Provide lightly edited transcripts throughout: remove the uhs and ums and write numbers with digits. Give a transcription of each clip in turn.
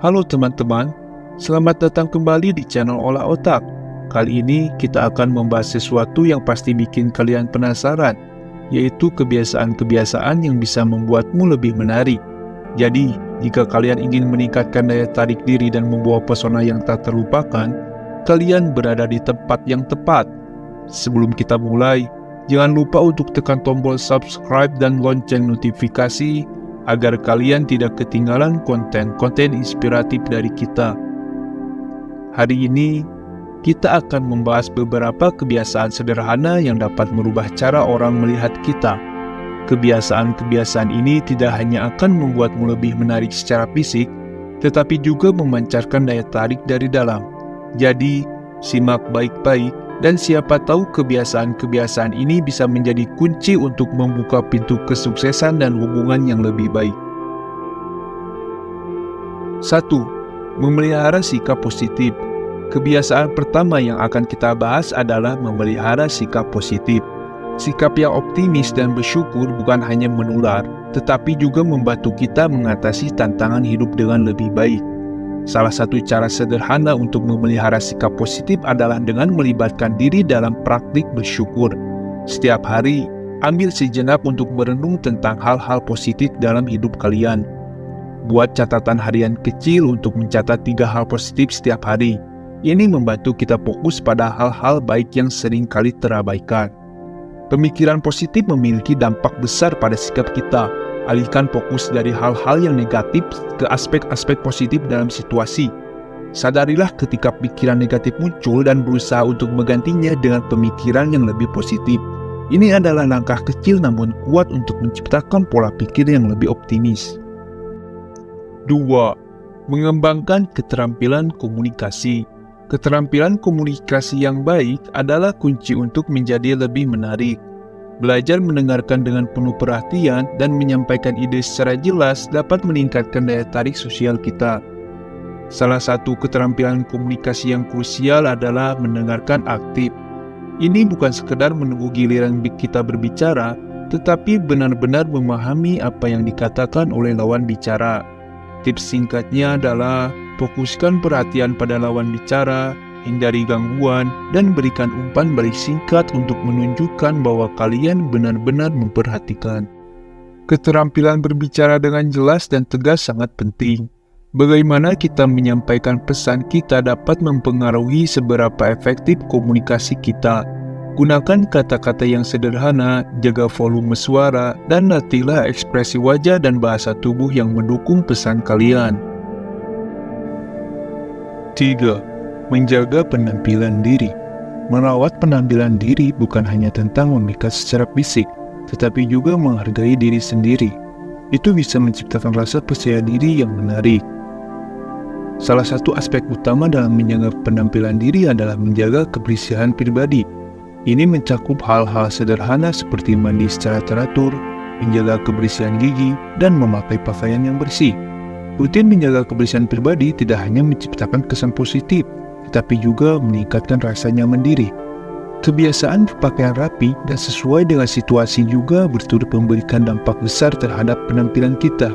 Halo teman-teman, selamat datang kembali di channel Olah Otak. Kali ini kita akan membahas sesuatu yang pasti bikin kalian penasaran, yaitu kebiasaan-kebiasaan yang bisa membuatmu lebih menarik. Jadi, jika kalian ingin meningkatkan daya tarik diri dan membawa pesona yang tak terlupakan, kalian berada di tempat yang tepat. Sebelum kita mulai, jangan lupa untuk tekan tombol subscribe dan lonceng notifikasi agar kalian tidak ketinggalan konten-konten inspiratif dari kita. Hari ini, kita akan membahas beberapa kebiasaan sederhana yang dapat merubah cara orang melihat kita. Kebiasaan-kebiasaan ini tidak hanya akan membuatmu lebih menarik secara fisik, tetapi juga memancarkan daya tarik dari dalam. Jadi, simak baik-baik, dan siapa tahu kebiasaan-kebiasaan ini bisa menjadi kunci untuk membuka pintu kesuksesan dan hubungan yang lebih baik. 1. Memelihara sikap positif. Kebiasaan pertama yang akan kita bahas adalah memelihara sikap positif. Sikap yang optimis dan bersyukur bukan hanya menular, tetapi juga membantu kita mengatasi tantangan hidup dengan lebih baik. Salah satu cara sederhana untuk memelihara sikap positif adalah dengan melibatkan diri dalam praktik bersyukur. Setiap hari, ambil sejenak untuk merenung tentang hal-hal positif dalam hidup kalian. Buat catatan harian kecil untuk mencatat 3 hal positif setiap hari. Ini membantu kita fokus pada hal-hal baik yang sering kali terabaikan. Pemikiran positif memiliki dampak besar pada sikap kita. Alihkan fokus dari hal-hal yang negatif ke aspek-aspek positif dalam situasi. Sadarilah ketika pikiran negatif muncul dan berusaha untuk menggantinya dengan pemikiran yang lebih positif. Ini adalah langkah kecil namun kuat untuk menciptakan pola pikir yang lebih optimis. 2. Mengembangkan keterampilan komunikasi. Keterampilan komunikasi yang baik adalah kunci untuk menjadi lebih menarik. Belajar mendengarkan dengan penuh perhatian dan menyampaikan ide secara jelas dapat meningkatkan daya tarik sosial kita. Salah satu keterampilan komunikasi yang krusial adalah mendengarkan aktif. Ini bukan sekedar menunggu giliran kita berbicara, tetapi benar-benar memahami apa yang dikatakan oleh lawan bicara. Tips singkatnya adalah fokuskan perhatian pada lawan bicara, hindari gangguan, dan berikan umpan balik singkat untuk menunjukkan bahwa kalian benar-benar memperhatikan. Keterampilan berbicara dengan jelas dan tegas sangat penting. Bagaimana kita menyampaikan pesan kita dapat mempengaruhi seberapa efektif komunikasi kita. Gunakan kata-kata yang sederhana, jaga volume suara, dan latihlah ekspresi wajah dan bahasa tubuh yang mendukung pesan kalian. 3. Menjaga penampilan diri. Merawat penampilan diri bukan hanya tentang memikat secara fisik, tetapi juga menghargai diri sendiri. Itu bisa menciptakan rasa percaya diri yang menarik. Salah satu aspek utama dalam menjaga penampilan diri adalah menjaga kebersihan pribadi. Ini mencakup hal-hal sederhana seperti mandi secara teratur, menjaga kebersihan gigi, dan memakai pakaian yang bersih. Rutin menjaga kebersihan pribadi tidak hanya menciptakan kesan positif, tetapi juga meningkatkan rasa nyaman diri. Kebiasaan berpakaian rapi dan sesuai dengan situasi juga berturut memberikan dampak besar terhadap penampilan kita.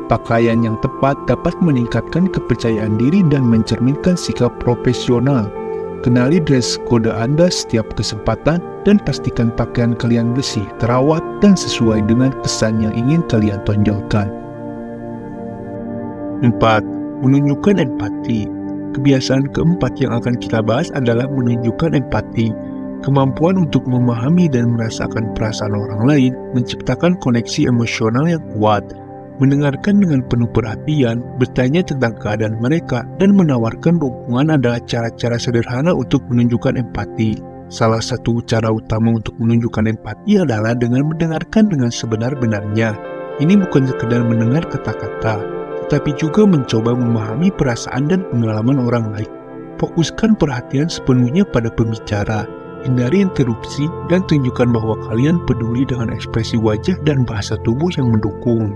Pakaian yang tepat dapat meningkatkan kepercayaan diri dan mencerminkan sikap profesional. Kenali dress kode Anda setiap kesempatan dan pastikan pakaian kalian bersih, terawat, dan sesuai dengan kesan yang ingin kalian tonjolkan. 4. Menunjukkan empati. Kebiasaan keempat yang akan kita bahas adalah menunjukkan empati. Kemampuan untuk memahami dan merasakan perasaan orang lain menciptakan koneksi emosional yang kuat. Mendengarkan dengan penuh perhatian, bertanya tentang keadaan mereka, dan menawarkan dukungan adalah cara-cara sederhana untuk menunjukkan empati. Salah satu cara utama untuk menunjukkan empati adalah dengan mendengarkan dengan sebenar-benarnya. Ini bukan sekedar mendengar kata-kata, tetapi juga mencoba memahami perasaan dan pengalaman orang lain. Fokuskan perhatian sepenuhnya pada pembicara, hindari interupsi, dan tunjukkan bahwa kalian peduli dengan ekspresi wajah dan bahasa tubuh yang mendukung.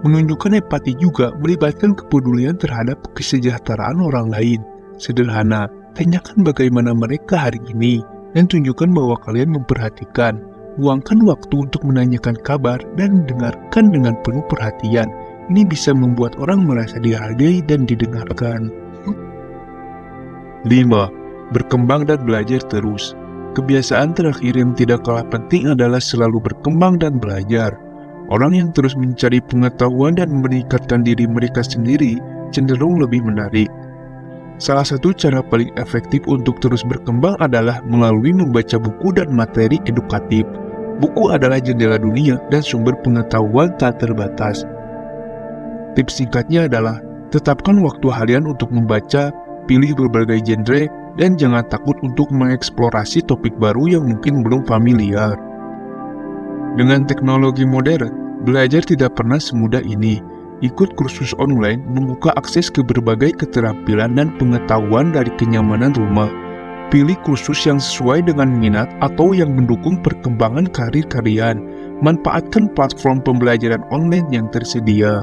Menunjukkan empati juga melibatkan kepedulian terhadap kesejahteraan orang lain. Sederhana, tanyakan bagaimana mereka hari ini, dan tunjukkan bahwa kalian memperhatikan. Luangkan waktu untuk menanyakan kabar dan dengarkan dengan penuh perhatian. Ini bisa membuat orang merasa dihargai dan didengarkan. 5. Berkembang dan belajar terus. Kebiasaan terakhir yang tidak kalah penting adalah selalu berkembang dan belajar. Orang yang terus mencari pengetahuan dan meningkatkan diri mereka sendiri cenderung lebih menarik. Salah satu cara paling efektif untuk terus berkembang adalah melalui membaca buku dan materi edukatif. Buku adalah jendela dunia dan sumber pengetahuan tak terbatas. Tips singkatnya adalah, tetapkan waktu harian untuk membaca, pilih berbagai genre, dan jangan takut untuk mengeksplorasi topik baru yang mungkin belum familiar. Dengan teknologi modern, belajar tidak pernah semudah ini. Ikut kursus online membuka akses ke berbagai keterampilan dan pengetahuan dari kenyamanan rumah. Pilih kursus yang sesuai dengan minat atau yang mendukung perkembangan karir kalian. Manfaatkan platform pembelajaran online yang tersedia.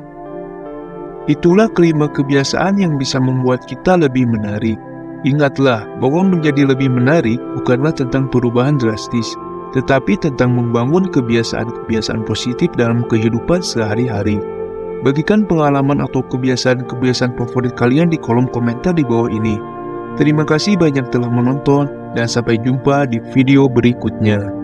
Itulah kelima kebiasaan yang bisa membuat kita lebih menarik. Ingatlah bahwa menjadi lebih menarik bukanlah tentang perubahan drastis, tetapi tentang membangun kebiasaan-kebiasaan positif dalam kehidupan sehari-hari. Bagikan pengalaman atau kebiasaan-kebiasaan favorit kalian di kolom komentar di bawah ini. Terima kasih banyak telah menonton, dan sampai jumpa di video berikutnya.